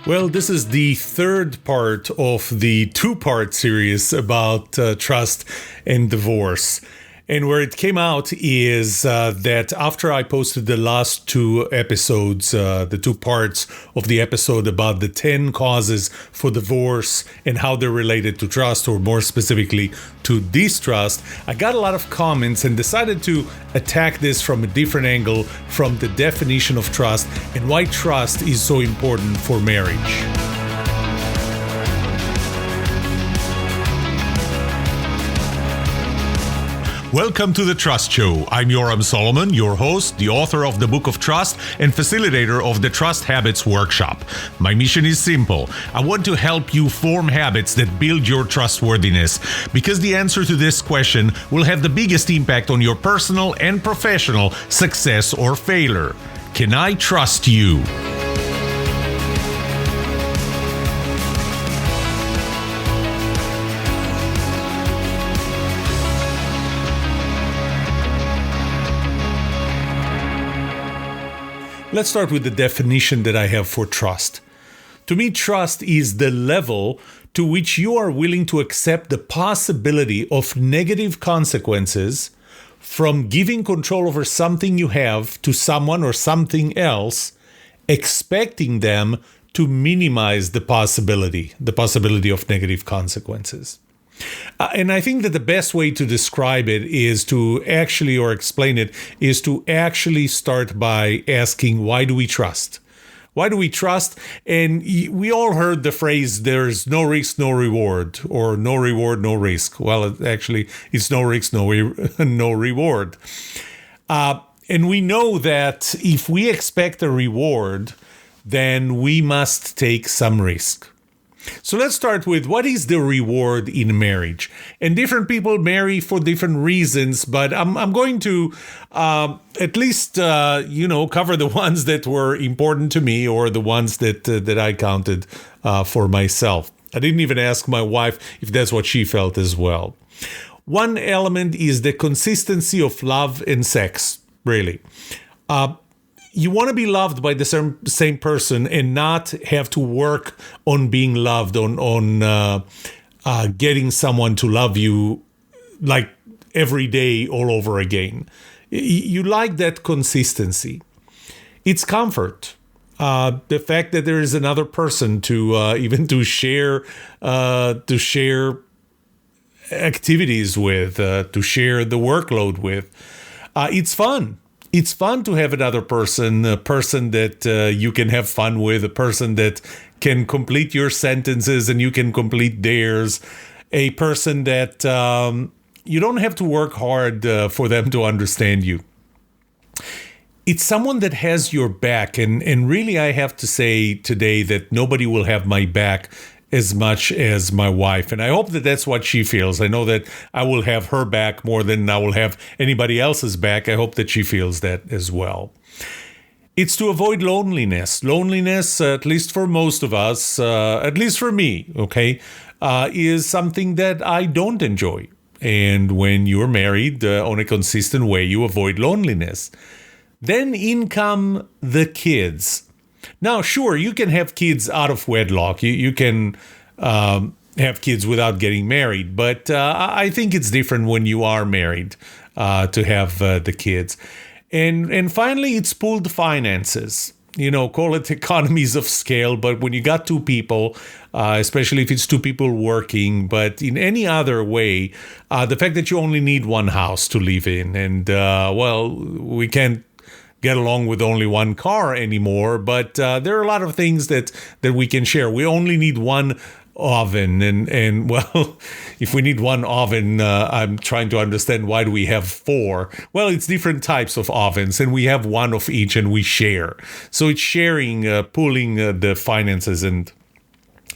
Well, this is the third part of the two-part series about trust and divorce. And where it came out is that after I posted the last two episodes, the two parts of the episode about the 10 causes for divorce and how they're related to trust, or more specifically to distrust, I got a lot of comments and decided to attack this from a different angle, from the definition of trust and why trust is so important for marriage. Welcome to The Trust Show. I'm Yoram Solomon, your host, the author of the Book of Trust, and facilitator of the Trust Habits Workshop. My mission is simple. I want to help you form habits that build your trustworthiness, because the answer to this question will have the biggest impact on your personal and professional success or failure. Can I trust you? Let's start with the definition that I have for trust. To me, trust is the level to which you are willing to accept the possibility of negative consequences from giving control over something you have to someone or something else, expecting them to minimize the possibility of negative consequences. And I think that the best way to describe it is to actually, or explain it, is to actually start by asking, why do we trust? Why do we trust? And we all heard the phrase, there's no risk, no reward, or no reward, no risk. Well, actually, it's no risk, no reward. And we know that if we expect a reward, then we must take some risk. So let's start with, what is the reward in marriage? And different people marry for different reasons, but I'm going to at least cover the ones that were important to me, or the ones that I counted for myself. I didn't even ask my wife if that's what she felt as well. One element is the consistency of love and sex, really. You want to be loved by the same person and not have to work on being loved, on getting someone to love you like every day all over again. You like that consistency. It's comfort. The fact that there is another person to share activities with, to share the workload with. It's fun. It's fun to have another person, a person that you can have fun with, a person that can complete your sentences and you can complete theirs, a person that you don't have to work hard for them to understand you. It's someone that has your back, and really I have to say today that nobody will have my back as much as my wife. And I hope that that's what she feels. I know that I will have her back more than I will have anybody else's back. I hope that she feels that as well. It's to avoid loneliness. Loneliness, at least for most of us, at least for me, okay, is something that I don't enjoy. And when you're married on a consistent way, you avoid loneliness. Then in come the kids. Now, sure, you can have kids out of wedlock. You can have kids without getting married. But I think it's different when you are married to have the kids. And finally, it's pooled finances. Call it economies of scale. But when you got two people, especially if it's two people working, but in any other way, the fact that you only need one house to live in. And, we can't get along with only one car anymore, but there are a lot of things that we can share. We only need one oven, and well, if we need one oven, I'm trying to understand, why do we have four? Well, it's different types of ovens, and we have one of each, and we share. So it's sharing, pooling the finances, and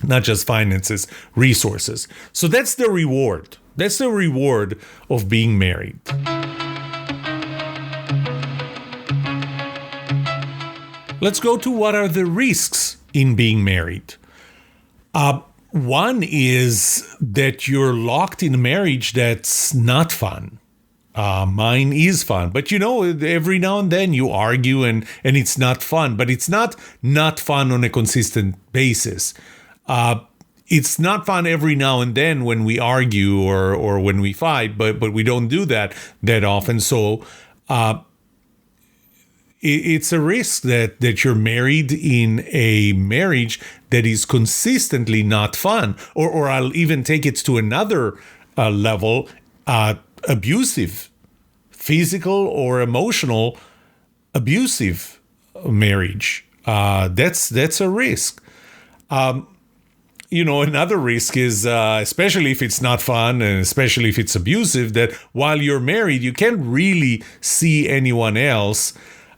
not just finances, resources. So that's the reward. That's the reward of being married. Let's go to what are the risks in being married. One is that you're locked in a marriage that's not fun. Mine is fun, but every now and then you argue and it's not fun, but it's not fun on a consistent basis. It's not fun every now and then when we argue or when we fight, but we don't do that often. So it's a risk that you're married in a marriage that is consistently not fun, or I'll even take it to another level, abusive, physical or emotional abusive marriage. That's a risk. Another risk is, especially if it's not fun and especially if it's abusive, that while you're married, you can't really see anyone else.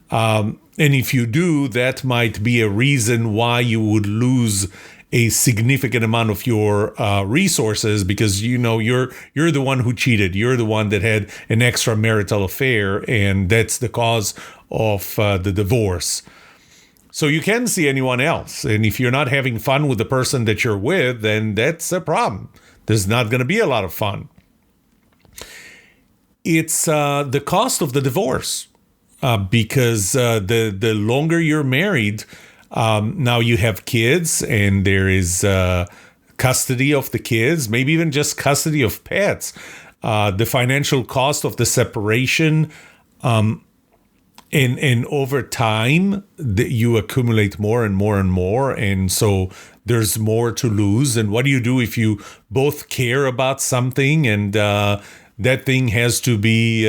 And if you do, that might be a reason why you would lose a significant amount of your resources, because you're the one who cheated. You're the one that had an extramarital affair, and that's the cause of the divorce. So you can see anyone else. And if you're not having fun with the person that you're with, then that's a problem. There's not going to be a lot of fun. It's the cost of the divorce. Because the longer you're married, now you have kids, and there is custody of the kids, maybe even just custody of pets. The financial cost of the separation, and over time, you accumulate more and more and more, and so there's more to lose. And what do you do if you both care about something, and that thing has to be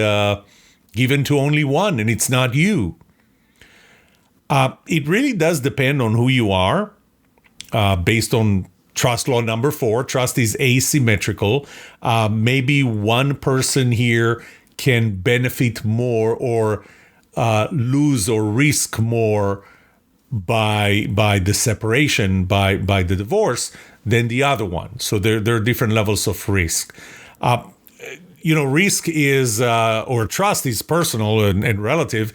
given to only one, and it's not you? It really does depend on who you are, based on trust law number 4. Trust is asymmetrical. Maybe one person here can benefit more or lose or risk more by the separation, by the divorce, than the other one. So there are different levels of risk. Risk is, or trust is personal and relative.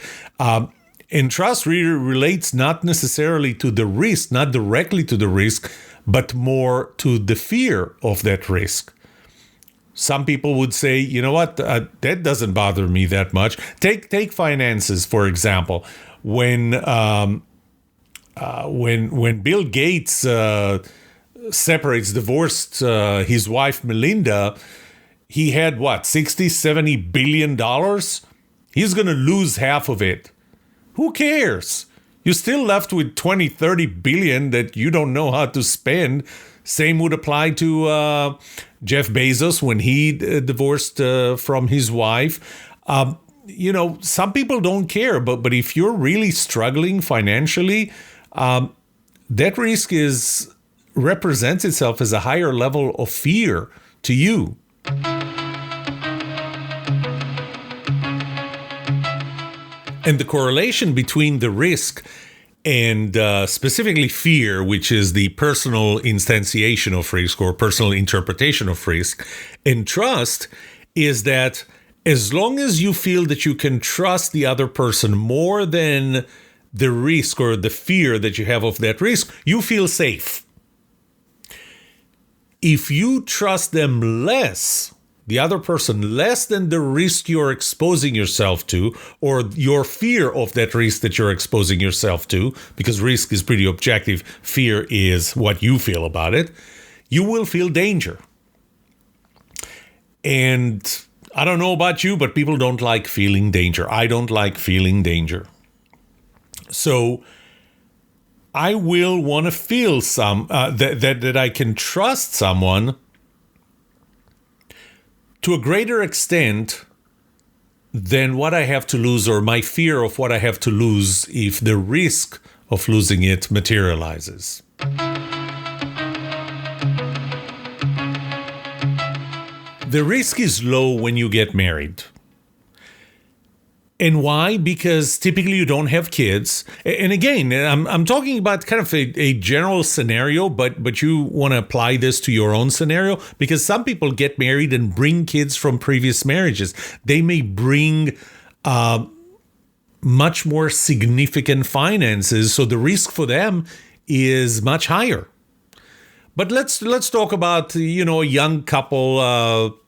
And trust really relates not necessarily to the risk, not directly to the risk, but more to the fear of that risk. Some people would say, you know what, that doesn't bother me that much. Take finances, for example. When Bill Gates divorced his wife Melinda, he had $60-70 billion. He's going to lose half of it. Who cares? You're still left with 20-30 billion that you don't know how to spend. Same would apply to Jeff Bezos when he divorced from his wife. Some people don't care, but if you're really struggling financially, that risk represents itself as a higher level of fear to you. And the correlation between the risk and specifically fear, which is the personal instantiation of risk or personal interpretation of risk, and trust, is that as long as you feel that you can trust the other person more than the risk or the fear that you have of that risk, you feel safe. If you trust them less, the other person, less than the risk you're exposing yourself to, or your fear of that risk that you're exposing yourself to, because risk is pretty objective, fear is what you feel about it, you will feel danger. And I don't know about you, but people don't like feeling danger. I don't like feeling danger. So I will want to feel that I can trust someone to a greater extent than what I have to lose, or my fear of what I have to lose if the risk of losing it materializes. The risk is low when you get married. And why? Because typically you don't have kids. And again, I'm talking about kind of a general scenario, but you want to apply this to your own scenario, because some people get married and bring kids from previous marriages. They may bring much more significant finances, so the risk for them is much higher. But let's talk about, a young couple,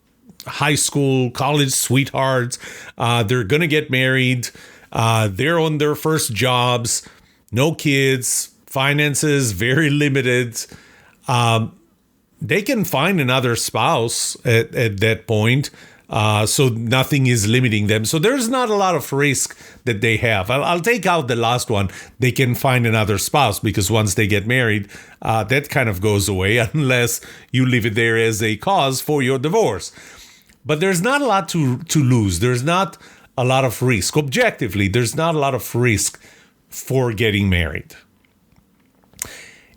high school, college sweethearts. They're going to get married. They're on their first jobs, no kids, finances very limited. They can find another spouse at that point. So nothing is limiting them. So there's not a lot of risk that they have. I'll take out the last one. They can find another spouse, because once they get married, that kind of goes away unless you leave it there as a cause for your divorce. But there's not a lot to lose. There's not a lot of risk. Objectively, there's not a lot of risk for getting married.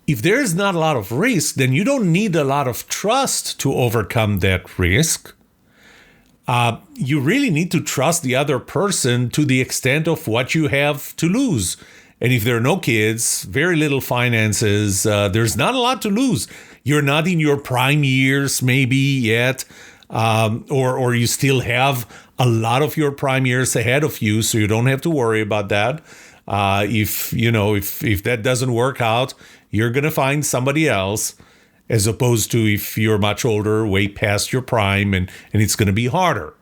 If there's not a lot of risk, then you don't need a lot of trust to overcome that risk. You really need to trust the other person to the extent of what you have to lose. And if there are no kids, very little finances, there's not a lot to lose. You're not in your prime years maybe yet, or you still have a lot of your prime years ahead of you, so you don't have to worry about that. If that doesn't work out, you're going to find somebody else, as opposed to if you're much older, way past your prime, and it's going to be harder.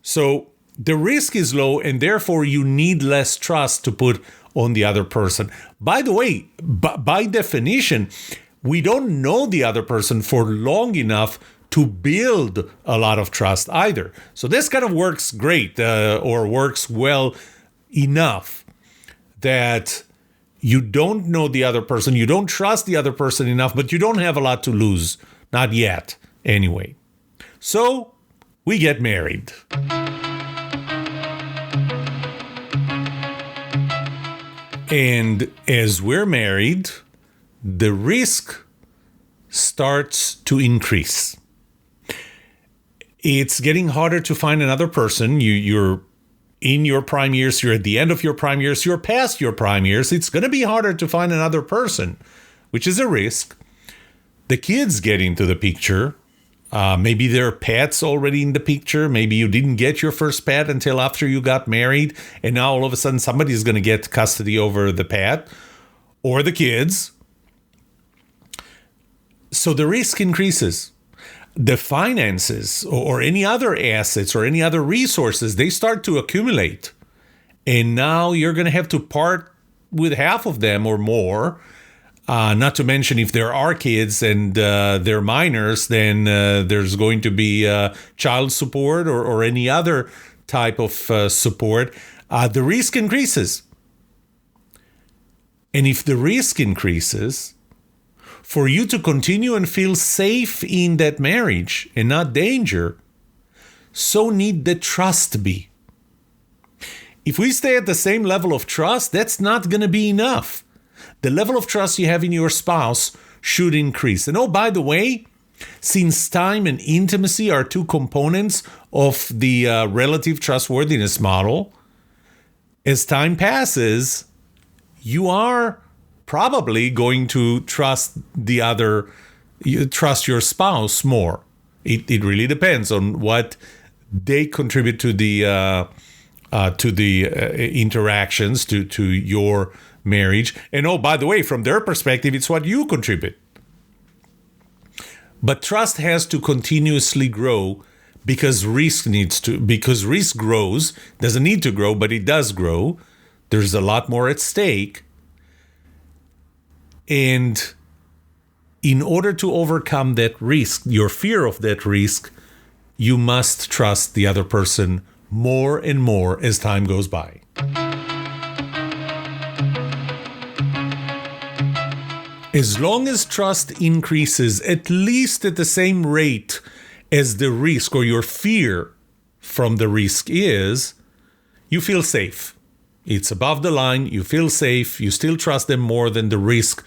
So the risk is low, and therefore you need less trust to put on the other person. By the way, by definition, we don't know the other person for long enough to build a lot of trust either. So this kind of works great, or works well enough that you don't know the other person, you don't trust the other person enough, but you don't have a lot to lose. Not yet, anyway. So, we get married. And as we're married, the risk starts to increase. It's getting harder to find another person. You're in your prime years, you're at the end of your prime years, you're past your prime years, it's going to be harder to find another person, which is a risk. The kids get into the picture. Maybe there are pets already in the picture. Maybe you didn't get your first pet until after you got married, and now all of a sudden somebody's going to get custody over the pet or the kids. So the risk increases. The finances or any other assets or any other resources, they start to accumulate. And now you're going to have to part with half of them or more. Not to mention if there are kids and they're minors, then there's going to be child support or any other type of support. The risk increases. And if the risk increases, for you to continue and feel safe in that marriage and not danger, so need the trust be. If we stay at the same level of trust, that's not going to be enough. The level of trust you have in your spouse should increase. And oh, by the way, since time and intimacy are two components of the relative trustworthiness model, as time passes, you are probably going to trust your spouse more. It really depends on what they contribute to the interactions to your marriage. And oh, by the way, from their perspective, it's what you contribute. But trust has to continuously grow because risk grows. Doesn't need to grow, but it does grow. There's a lot more at stake. And in order to overcome that risk, your fear of that risk, you must trust the other person more and more as time goes by. As long as trust increases at least at the same rate as the risk or your fear from the risk is, you feel safe. It's above the line, you feel safe, you still trust them more than the risk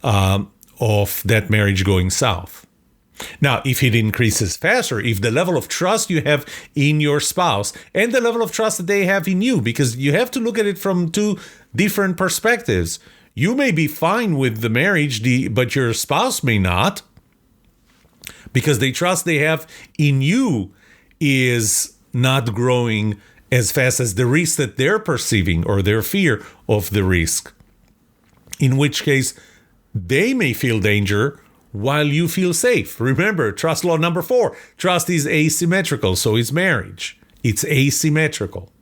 of that marriage going south. Now, if it increases faster, if the level of trust you have in your spouse and the level of trust that they have in you, because you have to look at it from two different perspectives. You may be fine with the marriage, but your spouse may not, because the trust they have in you is not growing as fast as the risk that they're perceiving or their fear of the risk. In which case, they may feel danger while you feel safe. Remember, trust law number 4, trust is asymmetrical, so is marriage. It's asymmetrical.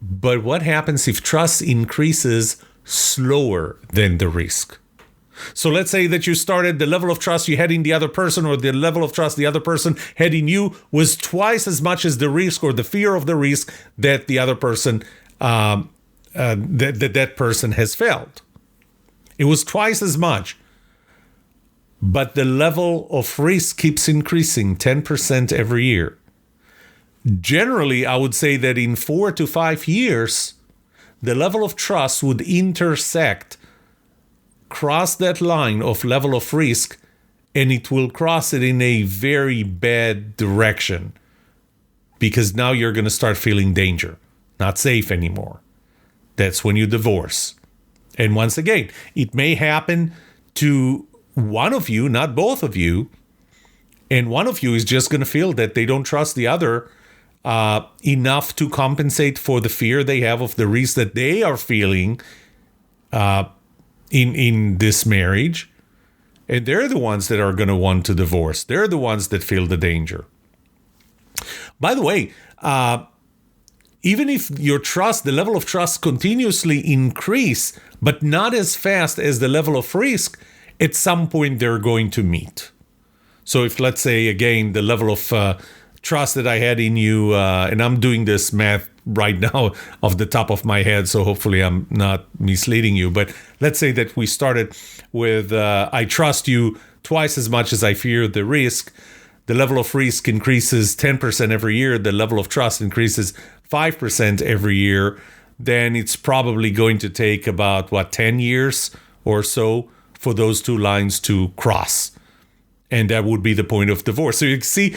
But what happens if trust increases slower than the risk? So let's say that you started, the level of trust you had in the other person, or the level of trust the other person had in you, was twice as much as the risk or the fear of the risk that the other person, that person has felt. It was twice as much. But the level of risk keeps increasing 10% every year. Generally, I would say that in 4 to 5 years, the level of trust would intersect, cross that line of level of risk, and it will cross it in a very bad direction, because now you're going to start feeling danger, not safe anymore. That's when you divorce. And once again, it may happen to one of you, not both of you, and one of you is just going to feel that they don't trust the other enough to compensate for the fear they have of the risk that they are feeling in this marriage. And they're the ones that are going to want to divorce. They're the ones that feel the danger. By the way, even if your trust, the level of trust continuously increase, but not as fast as the level of risk, at some point they're going to meet. So if, let's say, again, the level of trust that I had in you, and I'm doing this math right now off the top of my head, so hopefully I'm not misleading you. But let's say that we started with, I trust you twice as much as I fear the risk. The level of risk increases 10% every year. The level of trust increases 5% every year. Then it's probably going to take about, 10 years or so for those two lines to cross. And that would be the point of divorce. So you can see,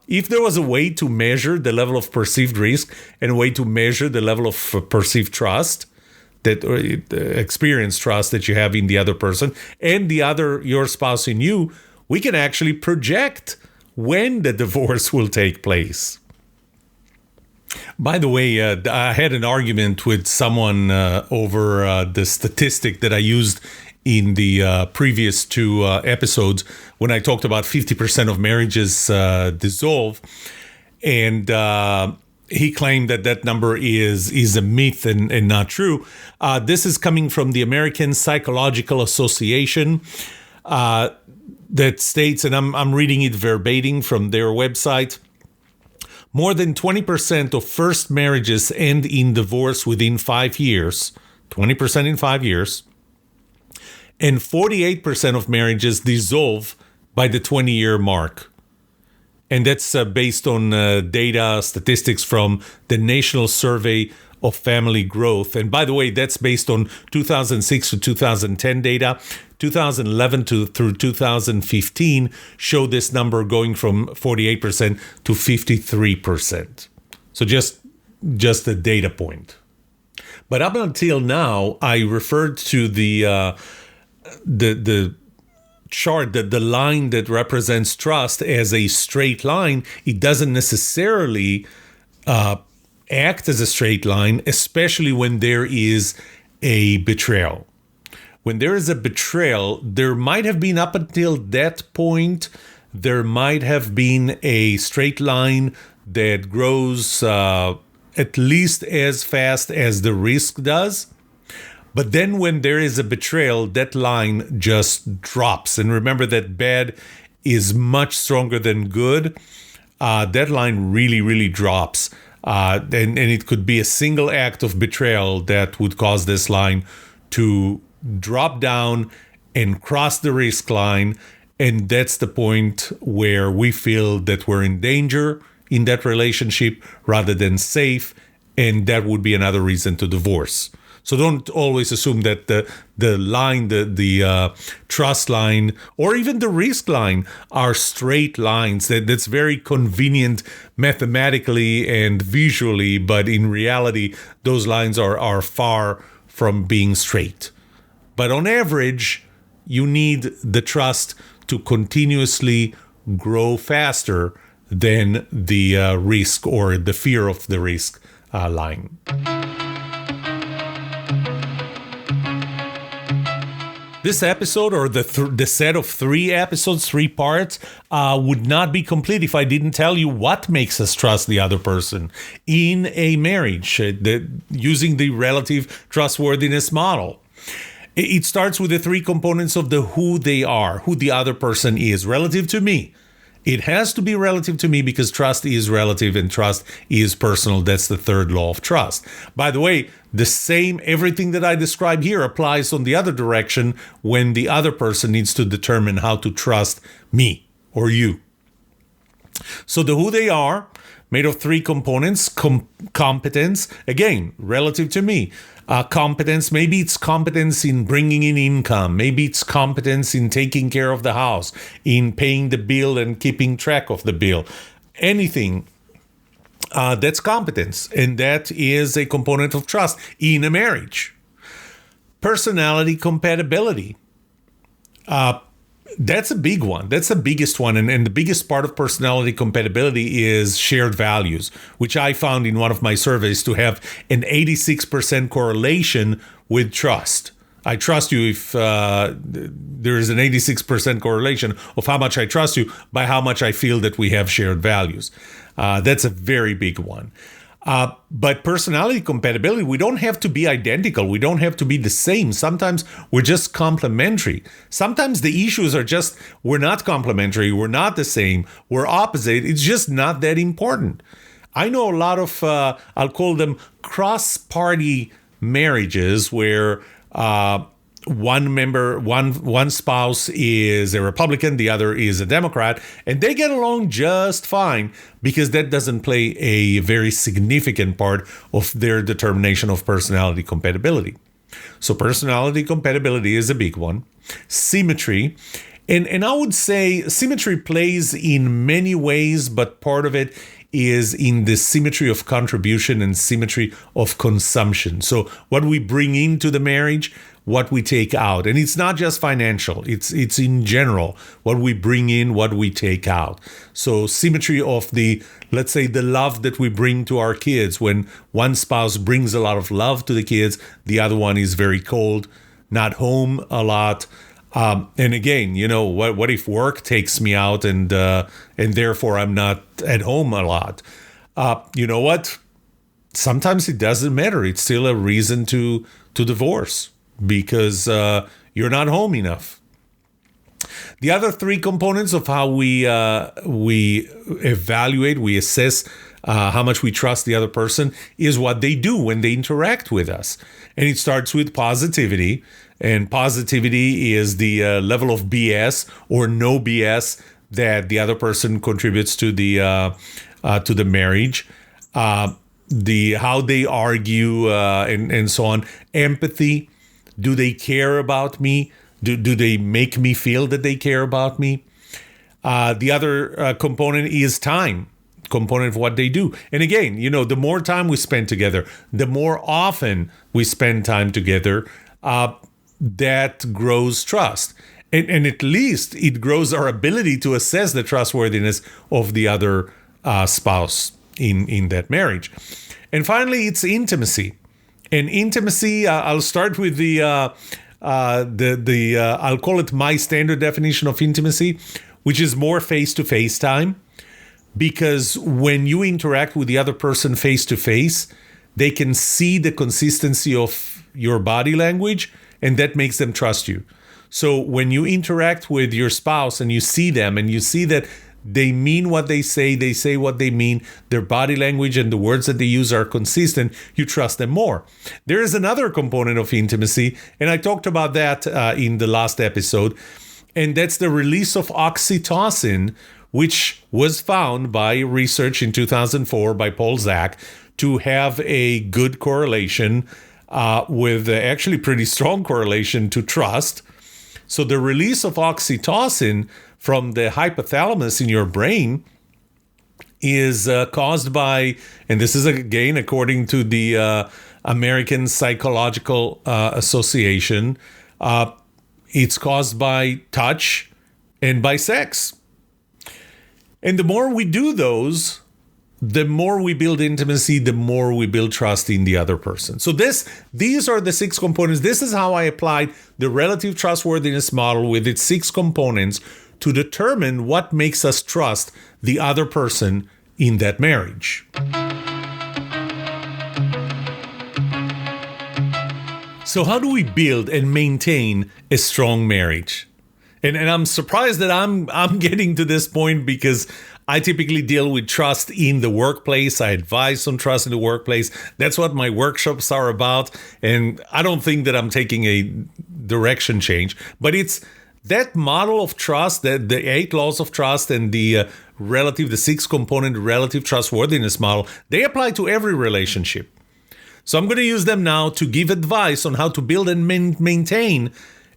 if there was a way to measure the level of perceived risk and a way to measure the level of perceived trust, that experienced trust that you have in the other person and your spouse in you, we can actually project when the divorce will take place. By the way, I had an argument with someone over the statistic that I used in the previous 2 episodes when I talked about 50% of marriages dissolve. And he claimed that number is a myth and not true. This is coming from the American Psychological Association that states, and I'm reading it verbatim from their website, more than 20% of first marriages end in divorce within 5 years, 20% in 5 years, and 48% of marriages dissolve by the 20-year mark. And that's based on data, statistics from the National Survey of Family Growth. And by the way, that's based on 2006 to 2010 data. 2011 through 2015 show this number going from 48% to 53%. So just a data point. But up until now, I referred to the chart, the line that represents trust, as a straight line. It doesn't necessarily act as a straight line, especially when there is a betrayal. When there is a betrayal, there might have been, up until that point, there might have been a straight line that grows at least as fast as the risk does. But then when there is a betrayal, that line just drops. And remember that bad is much stronger than good. That line really, really drops. And it could be a single act of betrayal that would cause this line to drop down and cross the risk line. And that's the point where we feel that we're in danger in that relationship rather than safe. And that would be another reason to divorce. So don't always assume that the line, the trust line, or even the risk line are straight lines. That's very convenient mathematically and visually, but in reality, those lines are far from being straight. But on average, you need the trust to continuously grow faster than the risk or the fear of the risk line. This episode, or the set of 3 episodes, 3 parts, would not be complete if I didn't tell you what makes us trust the other person in a marriage, using the relative trustworthiness model. It starts with the 3 components of the who they are, who the other person is, relative to me. It has to be relative to me because trust is relative and trust is personal. That's the 3rd law of trust. By the way, everything that I describe here applies on the other direction when the other person needs to determine how to trust me or you. So the who they are, made of 3 components. Competence, again, relative to me. Competence, maybe it's competence in bringing in income. Maybe it's competence in taking care of the house, in paying the bill and keeping track of the bill. Anything that's competence, and that is a component of trust in a marriage. Personality compatibility. That's a big one. That's the biggest one. And the biggest part of personality compatibility is shared values, which I found in one of my surveys to have an 86% correlation with trust. I trust you if there is an 86% correlation of how much I trust you by how much I feel that we have shared values. That's a very big one. But personality compatibility, we don't have to be identical. We don't have to be the same. Sometimes we're just complementary. Sometimes the issues are just, we're not complementary. We're not the same. We're opposite. It's just not that important. I know a lot of, I'll call them cross-party marriages where one spouse is a Republican, the other is a Democrat, and they get along just fine because that doesn't play a very significant part of their determination of personality compatibility. So personality compatibility is a big one. Symmetry. And I would say symmetry plays in many ways, but part of it is in the symmetry of contribution and symmetry of consumption. So what we bring into the marriage, what we take out. And it's not just financial. It's in general, what we bring in, what we take out. So symmetry of let's say the love that we bring to our kids. When one spouse brings a lot of love to the kids, the other one is very cold, not home a lot. And again, what if work takes me out and therefore I'm not at home a lot? You know what? Sometimes it doesn't matter. It's still a reason to divorce because you're not home enough. The other 3 components of how we evaluate, we assess how much we trust the other person is what they do when they interact with us. And it starts with positivity. And positivity is the level of BS or no BS that the other person contributes to the marriage. How they argue and so on. Empathy. Do they care about me? Do they make me feel that they care about me? The other component is time. Component of what they do. And again, the more time we spend together, the more often we spend time together, that grows trust. And at least it grows our ability to assess the trustworthiness of the other spouse in that marriage. And finally, it's intimacy. And intimacy, I'll start with I'll call it my standard definition of intimacy, which is more face-to-face time. Because when you interact with the other person face-to-face, they can see the consistency of your body language, and that makes them trust you. So when you interact with your spouse and you see them and you see that they mean what they say what they mean, their body language and the words that they use are consistent, you trust them more. There is another component of intimacy, and I talked about that in the last episode, and that's the release of oxytocin, which was found by research in 2004 by Paul Zak to have a good correlation with actually pretty strong correlation to trust. So the release of oxytocin from the hypothalamus in your brain is caused by, and this is again according to the American Psychological Association, it's caused by touch and by sex. And the more we do those, the more we build intimacy, the more we build trust in the other person. So these are the 6 components. This is how I applied the relative trustworthiness model with its 6 components to determine what makes us trust the other person in that marriage. So how do we build and maintain a strong marriage? And I'm surprised that I'm getting to this point, because I typically deal with trust in the workplace. I advise on trust in the workplace. That's what my workshops are about. And I don't think that I'm taking a direction change, but it's that model of trust, that the 8 laws of trust and the 6 component relative trustworthiness model, they apply to every relationship. So I'm going to use them now to give advice on how to build and maintain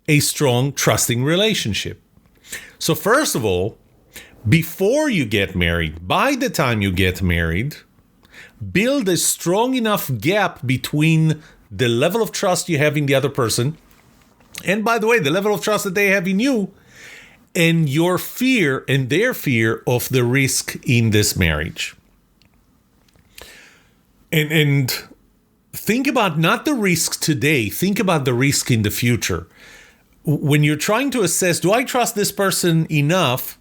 a strong, trusting relationship. So first of all, before you get married, by the time you get married, build a strong enough gap between the level of trust you have in the other person, and by the way, the level of trust that they have in you, and your fear and their fear of the risk in this marriage. And think about not the risk today, think about the risk in the future. When you're trying to assess, do I trust this person enough?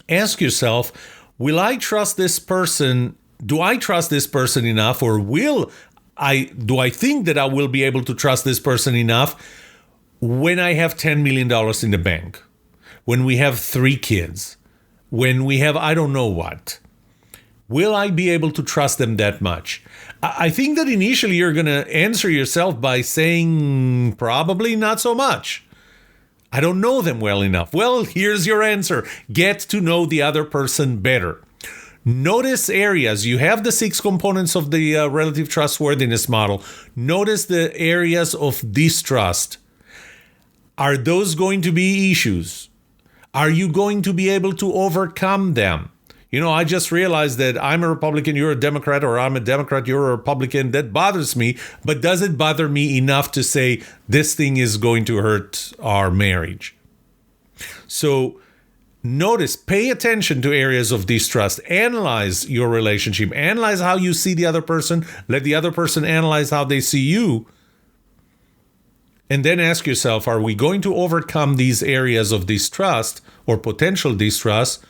Ask yourself, will I trust this person? Do I trust this person enough, or do I think that I will be able to trust this person enough when I have $10 million in the bank, when we have 3 kids, when we have I don't know what? Will I be able to trust them that much? I think that initially you're going to answer yourself by saying probably not so much. I don't know them well enough. Well, here's your answer. Get to know the other person better. Notice areas. You have the 6 components of the relative trustworthiness model. Notice the areas of distrust. Are those going to be issues? Are you going to be able to overcome them? You know, I just realized that I'm a Republican, you're a Democrat, or I'm a Democrat, you're a Republican. That bothers me. But does it bother me enough to say this thing is going to hurt our marriage? So notice, pay attention to areas of distrust. Analyze your relationship. Analyze how you see the other person. Let the other person analyze how they see you. And then ask yourself, are we going to overcome these areas of distrust or potential distrust?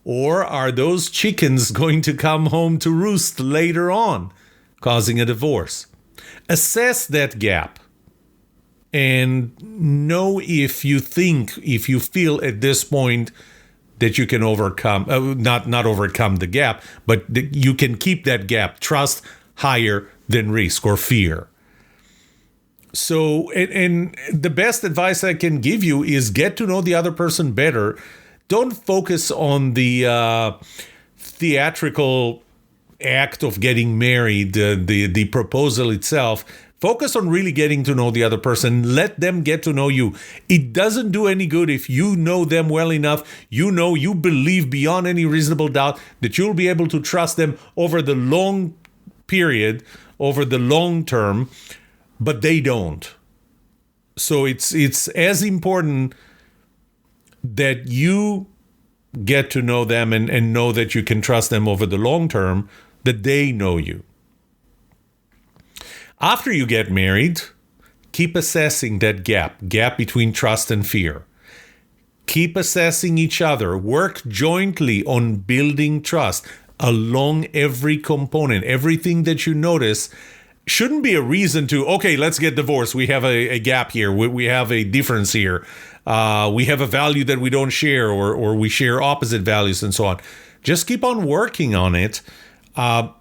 Or are those chickens going to come home to roost later on, causing a divorce? Assess that gap and know if you feel at this point that you can overcome, not overcome the gap, but you can keep that gap, trust higher than risk or fear. So, and the best advice I can give you is get to know the other person better. Don't focus on the theatrical act of getting married, the proposal itself. Focus on really getting to know the other person. Let them get to know you. It doesn't do any good if you know them well enough. You believe beyond any reasonable doubt that you'll be able to trust them over the long period, over the long term, but they don't. So it's as important that you get to know them and know that you can trust them over the long term, that they know you. After you get married, keep assessing that gap between trust and fear. Keep assessing each other. Work jointly on building trust along every component. Everything that you notice shouldn't be a reason to, okay, let's get divorced. We have a gap here. We have a difference here. We have a value that we don't share, or we share opposite values and so on. Just keep on working on it. And,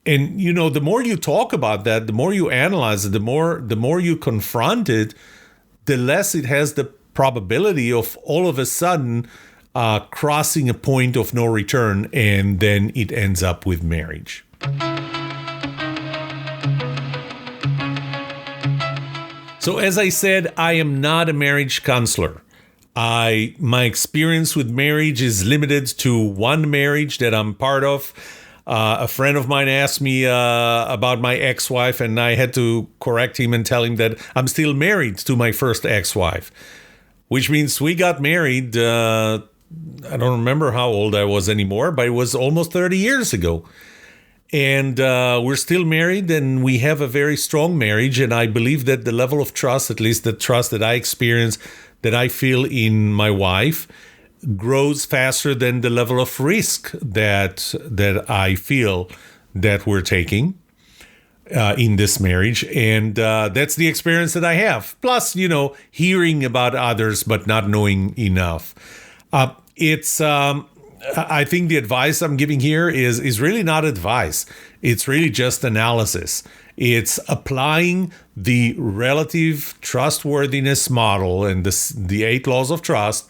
the more you talk about that, the more you analyze it, the more you confront it, the less it has the probability of all of a sudden crossing a point of no return, and then it ends up with marriage. So as I said, I am not a marriage counselor. My experience with marriage is limited to one marriage that I'm part of. A friend of mine asked me about my ex-wife, and I had to correct him and tell him that I'm still married to my first ex-wife, which means we got married I don't remember how old I was anymore, but it was almost 30 years ago. And we're still married, and we have a very strong marriage. And I believe that the level of trust, at least the trust that I experience, that I feel in my wife, grows faster than the level of risk that I feel that we're taking in this marriage. And that's the experience that I have. Plus, hearing about others, but not knowing enough. I think the advice I'm giving here is really not advice. It's really just analysis. It's applying the relative trustworthiness model and the 8 laws of trust,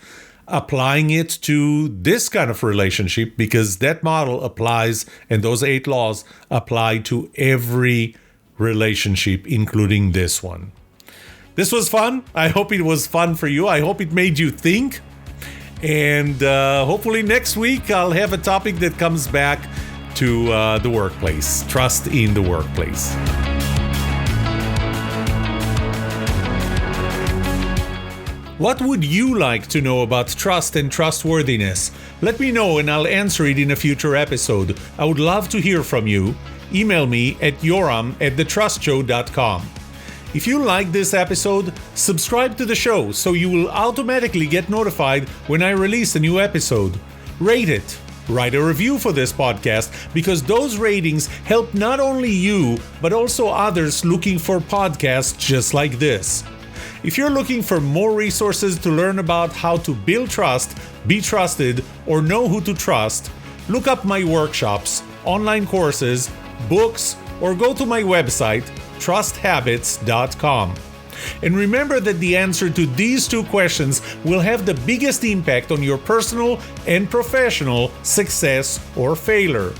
applying it to this kind of relationship, because that model applies, and those 8 laws apply to every relationship, including this one. This was fun. I hope it was fun for you. I hope it made you think. And hopefully next week I'll have a topic that comes back to the workplace. Trust in the workplace. What would you like to know about trust and trustworthiness? Let me know and I'll answer it in a future episode. I would love to hear from you. Email me at yoram@thetrustshow.com. If you like this episode, subscribe to the show so you will automatically get notified when I release a new episode. Rate it. Write a review for this podcast, because those ratings help not only you, but also others looking for podcasts just like this. If you're looking for more resources to learn about how to build trust, be trusted, or know who to trust, look up my workshops, online courses, books, or go to my website, trusthabits.com. And remember that the answer to these 2 questions will have the biggest impact on your personal and professional success or failure.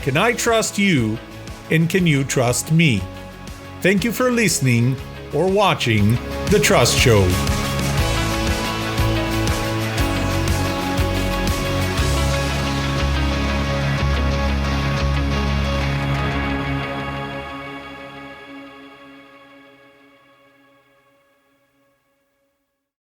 Can I trust you, and can you trust me? Thank you for listening or watching The Trust Show.